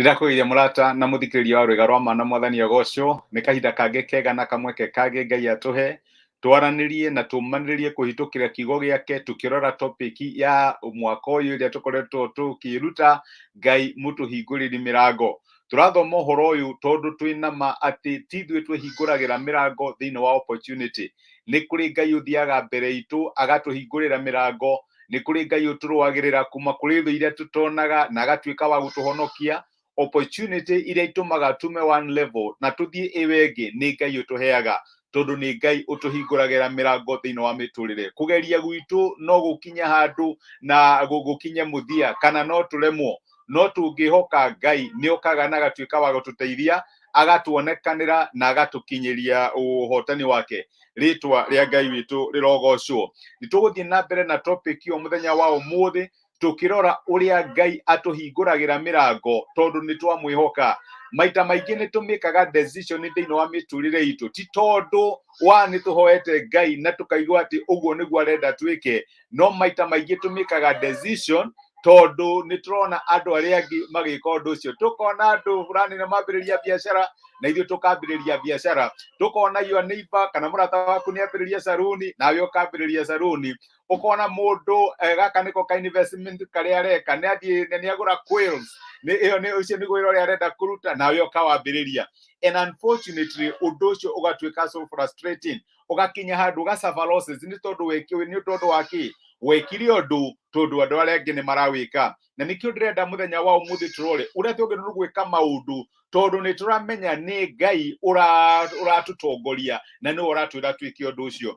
Ndirakugeithia murata na muthikiriria wa rwega rwa mana mwathani agocwo ni kahinda kangi kega na kamweke kangi Ngai atuhe twaranirie na tumaniririe kuhitukira kiugo giake tukirora topic ya mwaka uyu iria tukoretwo tukiruta Ngai mũtũhingũrĩri mĩrango. Turathoma ũhoro ũyũ tondu twina ma ati tithwe twihingũragĩra mĩrango thĩinĩ wa opportunity. Nĩ kũrĩ Ngai ũthiaga mbere itũ agatũhingũrĩra mĩrango, nĩ kũrĩ Ngai ũtũrũagĩrĩra kuma kũrĩ thũ iria tũtonaga na agatuĩka wa gũtũhonokia. Opportunity iria itumaga tume one level na tuthie iwegi ni Ngai utuheaga tondu ni Ngai utuhinguragĩra mĩrango thĩinĩ wa mĩtũrĩre. Kugeria gwitũ no gũkinya handũ na gũkinya mũthia kana no tũremwo, no tũngĩhoka Ngai nĩ okaga na agatuĩka wa gũtũteithia, agatuonekanĩra na agatukinyiria ũhotani wake. Rĩtwa rĩa Ngai witũ rĩrogocwo. Nĩ tũgũthiĩ na mbere na topic yo mũthenya wa ũmũthĩ tukirora ũrĩa Ngai atuhingũragĩra mĩrango tondu nĩ twamwĩhoka. Maita maingĩ nĩ tũmĩkaga decision thĩinĩ wa mĩtũrĩre itũ ti tondu wa nĩ tũhoete Ngai na tukaigua atĩ ũguo nĩguo arenda twĩke, no maita maingĩ tũmĩkaga decision tondu nĩ tũrona andũ arĩa angĩ magĩka ũndũ ũcio. Tukona andũ fulani nĩ mambĩrĩria biacara na ithuĩ tukambĩrĩria biacara. Tukona your neighbor kana mũrata waku nĩ ambĩrĩria saruni nawe ũkambĩrĩria saruni. Ukona mũndũ gaka nĩko ka investment karĩa areka, nĩ athiĩ nĩ agũra quails, ũcio nĩguo wĩra ũrĩa arenda kũruta nawe ũkawambĩrĩria. And unfortunately ũndũ ũcio ũgatuĩka so frustrating, ũgakinya handũ ũgacaba losses nĩ tondũ wa kĩ wekire ũndũ tondu andũ arĩa angĩ nĩ marawĩka. Na nĩkĩo ndĩrenda mũthenya wa ũmũthĩ tũrore ũrĩa twagĩrĩirwo gwĩka maũndũ tondu nĩ tũramenya nĩ Ngai ũratũtongoria na nĩwe ũratwĩra twĩke ũndũ ũcio.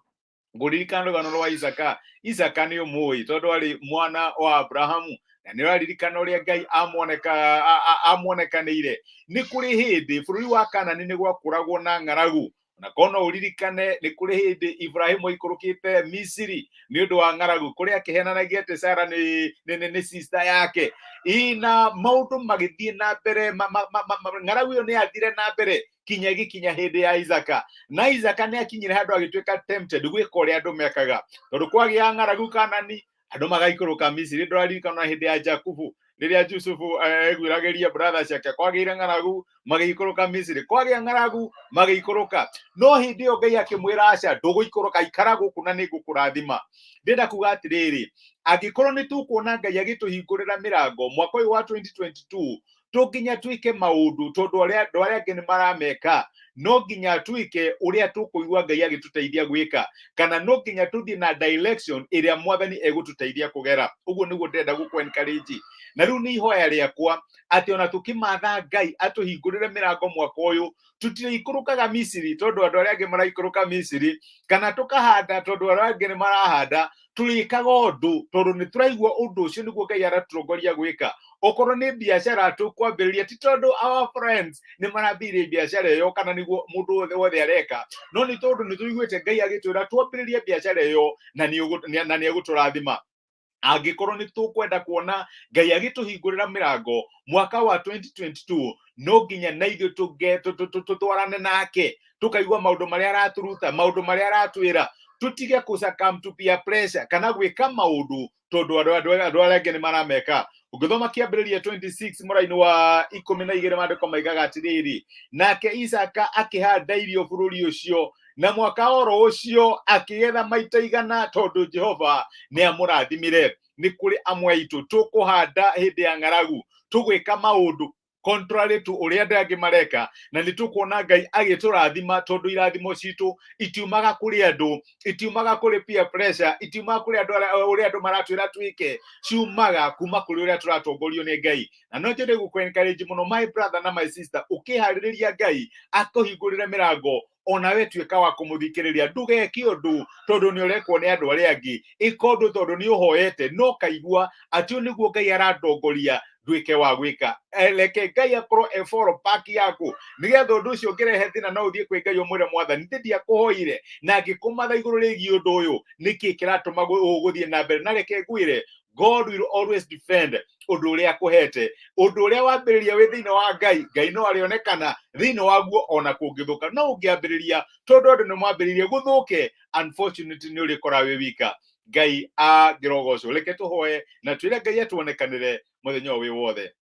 Ngũririkana rũgano rwa Isaka. Isaka nĩ ũmũĩ tondu arĩ mwana wa Abrahamu, na nĩ ũraririkana ũrĩa Ngai amuonekanĩire. Nĩ kũrĩ hĩndĩ bũrũri wa Kanani nĩ gwakũragwo na ng'aragu, na kono uririkane nĩ kũrĩ hĩndĩ Ibrahimu aikũrũkĩte Misiri nĩ ũndũ wa ng'aragu, kũrĩa akĩhenanagia atĩ Sara nĩ sister yake. Na maũndũ magĩthiĩ na mbere, ng'aragu ĩyo nĩ yathire na mbere kinya gĩkinya hĩndĩ ya Isaka. Na Isaka nĩ akinyire handũ agĩtuĩka tempted gwĩka ũrĩa andũ mekaga, tondu kwagĩa ng'aragu Kanani andũ magaikũrũka Misiri. Ndũraririkana hĩndĩ ya Jakubu rĩrĩa Jusufu egwiragĩria brother ciake, kwagĩire ng'aragu magĩikũrũka Misiri, kwagĩa ng'aragu magĩikũrũka. No hĩndĩ ĩyo Ngai akĩmwĩra aca, ndũgũikũrũka, ikara gũkũ na nĩngũkũrathima. Ndĩrenda kuga atĩrĩrĩ, angĩkorwo nĩ tũkuona Ngai agĩtũhingũrĩra mĩrango mwaka ũyũ wa 2022, to nginya twĩke maũndũ tondu andũ arĩa angĩ nĩ marameka, no nginya twĩke ũrĩa tũkũigua Ngai agĩtũteithia gwĩka, kana no nginya tũthiĩ na direction ĩrĩa mwathani egũtũteithia kũgera. Ũguo nĩguo ndĩrenda gũkũ encourage. Na rĩu nĩ ihoya rĩakwa atĩ ona tũkĩmatha Ngai atũhingũrĩre mĩrango mwaka ũyũ, tũtirĩikũrũkaga Misiri tondu andũ arĩa angĩ maraikũrũka Misiri, kana tũkahanda tondu arĩa angĩ nĩ marahanda. Tũrĩkaga ũndũ tondu nĩ tũraigua ũndũ ũcio nĩguo Ngai aratũrongoria gwĩka. Okorwo nĩ biacara tũkwambĩrĩria ti tondu our friends nĩ marambĩrĩria biacara ĩyo kana nĩguo mũndũ wothe areka, no nĩ tondu nĩ tũiguĩte Ngai agĩtwĩra twambĩrĩrie biacara ĩyo na nĩ egũtũrathima. Angĩkorwo nĩ tũkwenda kuona Ngai agĩtũhingũrĩra mĩrango mwaka wa 2022, no nginya na ithuĩ tũtwarane nake, tukaigua maũndũ marĩa aratũruta, maũndũ marĩa aratwĩra. Tutige succumb to peer pressure kana gwĩka maũndũ tondu andũ arĩa angĩ nĩ marameka. Ũngĩthoma kĩambĩrĩria 26 mũraini wa 12 maandĩko maigaga atĩrĩrĩ, nake Isaka akĩhanda irio bũrũri ũcio, na mwaka oro ũcio akĩgetha maita igana tondu Jehova nĩ amũrathimire. Nĩ kũrĩ amwe aitũ tũkũhanda hĩndĩ ya ng'aragu, tũgwĩka maũndũ contrary to ũrĩa andũ angĩ mareka, na nĩ tũkuona Ngai agĩtũrathima tondu irathimo citũ itiumaga kũrĩ andũ, itiumaga kũrĩ peer pressure, itiumaga kũrĩ ũrĩa andũ maratwĩra twĩke, ciumaga kuma kũrĩ ũrĩa tũratongorio nĩ Ngai. Na no njende gũkũ encourage mũno my brother na my sister, ũkĩharĩrĩria Ngai akũhingũrĩre mĩrango, onawe tuĩka wa kũmũthikĩrĩria. Ndũgeke ũndũ tondu nĩ ũrekwo nĩ andũ arĩa angĩ, ĩka ũndũ tondu nĩ ũhoete, no kaigua atĩ ũyũ nĩguo Ngai aratongoria, ndwĩke wa gwĩka. Reke Ngai akorwo follow back yaku, nĩgetha ũndũ ũcio ũngĩrehe thĩna no ũthiĩ kwĩ Ngai ũmwĩre mwathani nĩ ndiakũhoire na ngĩkũmatha igũrũ rĩgiĩ ũndũ ũyũ, nĩkĩ kĩratũma gũthiĩ na mbere. Na reke ngwĩre God will always defend ũndũ ũrĩa akũhete. Ũndũ ũrĩa wambĩrĩria wĩ thĩinĩ wa Ngai, Ngai no arĩonekana thĩinĩ waguo ona kũngĩthũka. No ũngĩambĩrĩria tondu andũ nĩ mwambĩrĩirie gũthũke, unfortunately nĩ ũrĩkora wĩ wika. Ngai agĩrogocwo. Reke tũhoe na twĩre Ngai atuonekanĩre mũthenya ũyũ wĩ wothe.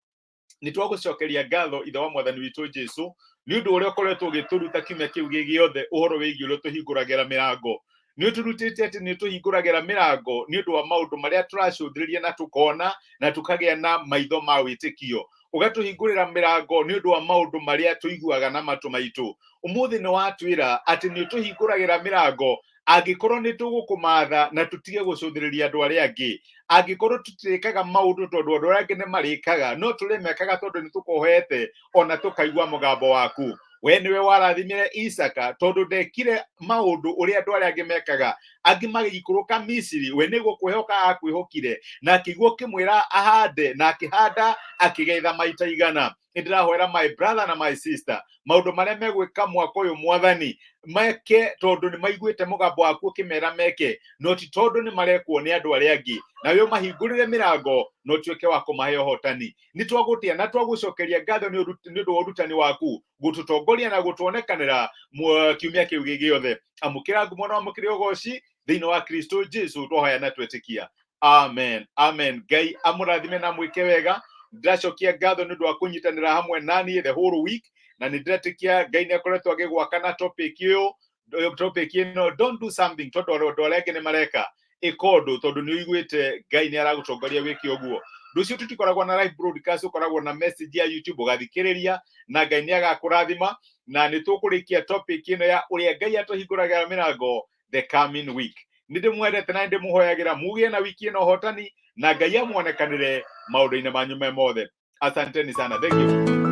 nĩ twagũcokeria ngatho ithe wa mwathani witũ Jesu nĩ ũndũ ũrĩa ũkoretwo ũgĩtũruta kiumia kĩu gĩothe ũhoro wĩgiĩ ũrĩa tũhingũragĩra mĩrango. Nĩ ũtũrutĩte atĩ nĩ tũhingũragĩra mĩrango nĩ ũndũ wa maũndũ marĩa tũracũthĩrĩria na tũkona na tũkagĩa na maitho ma wĩtĩkio. Ũgatũhingũrĩra mĩrango nĩ ũndũ wa maũndũ marĩa tũiguaga na matũ maitũ. Ũmũthĩ nĩ watwĩra atĩ nĩ ũtũhingũragĩra mĩrango angĩkorwo nĩ tũgũkũmatha na tũtige gũcũthĩrĩria andũ arĩa angĩ, angĩkorwo tũtirĩkaga maũndũ tondũ andũ arĩa angĩ nĩ marĩkaga, no tũrĩmekaga tondũ nĩ tũkohete ona tũkaigua mũgambo waku. We nĩwe warathimire Isaka tondũ ndekire maũndũ ũrĩa andũ arĩa angĩ mekaga, angĩ magĩikũrũka Misiri, we nĩguo kwĩhoka akwĩhokire na akĩigua ũkĩmwĩra ahande na akĩhanda akĩgetha maita igana. Nĩ ndĩrahoera my brother na my sister, maũndũ marĩa megwĩka mwaka ũyũ mwathani meke tondũ nĩ maiguĩte mũgambo waku ũkĩmera meke, no ti tondũ nĩ marekwo nĩ andũ arĩa angĩ. Nawe ũmahingũrĩre mĩrango na ũtuĩke wa kũmahe ũhotani. Nĩ twagũtĩa na twagũcokeria ngatho nĩ ũndũ wa ũrutani waku gũtũtongoria na gũtuonekanĩra kiumia kĩu gĩothe. Amũkĩra ngumo na amũkĩre ũgoci thĩinĩ wa Kristo Jesu twahoya na twetĩkia. Amen. Amen. Ngai amũrathime na mwĩke wega. Ndacokia ngatho nĩ ũndũ wa kũnyitanĩra hamwe naniĩ the whole week, na nĩ ndĩretĩkia Ngai nĩ akoretwo agĩgwaka na topic ĩno don't do something tondũ andũ arĩa angĩ nĩ mareka, ĩka ũndũ tondũ nĩ ũiguĩte Ngai nĩ aragũtongoria wĩke ũguo. Rũciũ tũtikoragwo na live broadcast, ũkoragwo na message ya YouTube ũgathikĩrĩria na Ngai nĩ agakũrathima, na nĩ tũkũrĩkia topic ĩno ya ũrĩa Ngai atũhingũragĩra mĩrango the coming week. Nĩ ndĩmwendete na nĩ ndĩmũhoyagĩra mugĩe na wiki ĩno hotani na Ngai amuonekanĩre maũndũ-inĩ manyu mothe. Asanteni sana. Thank you.